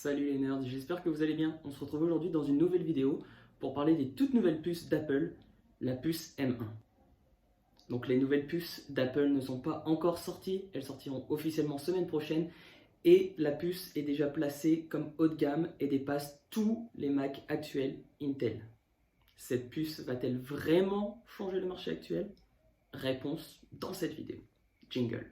Salut les nerds, j'espère que vous allez bien. On se retrouve aujourd'hui dans une nouvelle vidéo pour parler des toutes nouvelles puces d'Apple, la puce M1. Donc les nouvelles puces d'Apple ne sont pas encore sorties, elles sortiront officiellement semaine prochaine et la puce est déjà placée comme haut de gamme et dépasse tous les Mac actuels Intel. Cette puce va-t-elle vraiment changer le marché actuel? Réponse dans cette vidéo. Jingle.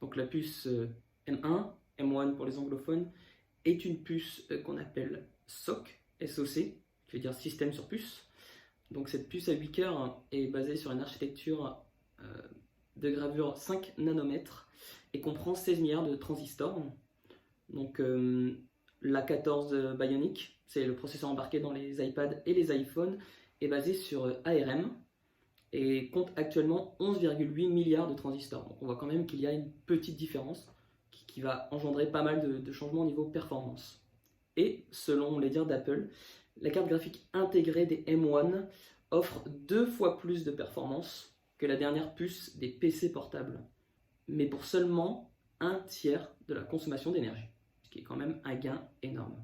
Donc la puce M1, M1 pour les anglophones, est une puce qu'on appelle SoC, SoC, qui veut dire système sur puce. Donc cette puce à 8 cœurs est basée sur une architecture de gravure 5 nanomètres et comprend 16 milliards de transistors. Donc l'A14 Bionic, c'est le processeur embarqué dans les iPads et les iPhones, est basé sur ARM et compte actuellement 11,8 milliards de transistors. Donc on voit quand même qu'il y a une petite différence qui va engendrer pas mal de changements au niveau performance. Et selon les dires d'Apple, la carte graphique intégrée des M1 offre 2 fois plus de performance que la dernière puce des PC portables, mais pour seulement un tiers de la consommation d'énergie, ce qui est quand même un gain énorme.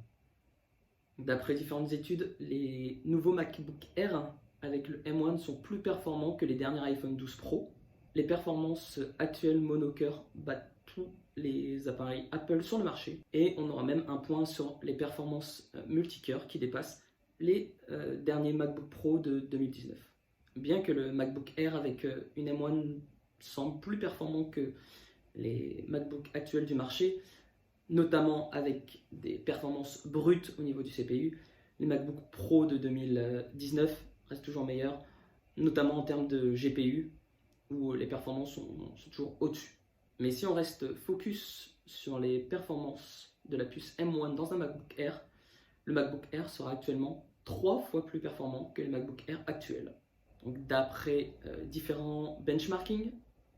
D'après différentes études, les nouveaux MacBook Air avec le M1 sont plus performants que les derniers iPhone 12 Pro. Les performances actuelles monocœur battent tous les appareils Apple sur le marché et on aura même un point sur les performances multicœur qui dépassent les derniers MacBook Pro de 2019. Bien que le MacBook Air avec une M1 semble plus performant que les MacBook actuels du marché, notamment avec des performances brutes au niveau du CPU, les MacBook Pro de 2019 restent toujours meilleurs, notamment en termes de GPU, où les performances sont toujours au-dessus. Mais si on reste focus sur les performances de la puce M1 dans un MacBook Air, le MacBook Air sera actuellement 3 fois plus performant que les MacBook Air actuels. Donc d'après différents benchmarking,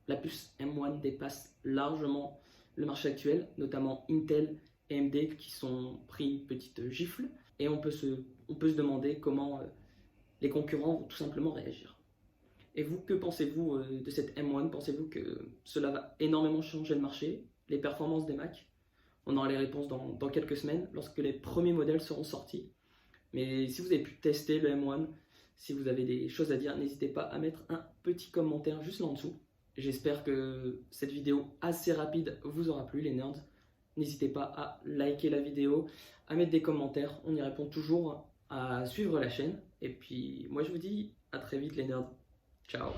la puce M1 dépasse largement le marché actuel, notamment Intel et AMD qui sont pris une petite gifle, et on peut se demander comment les concurrents vont tout simplement réagir. Et vous, que pensez-vous de cette M1? Pensez-vous que cela va énormément changer le marché, les performances des Mac? On aura les réponses dans quelques semaines, lorsque les premiers modèles seront sortis. Mais si vous avez pu tester le M1, si vous avez des choses à dire, n'hésitez pas à mettre un petit commentaire juste là en dessous. J'espère que cette vidéo assez rapide vous aura plu les nerds. N'hésitez pas à liker la vidéo, à mettre des commentaires, on y répond toujours, à suivre la chaîne. Et puis moi je vous dis à très vite les nerds. Ciao.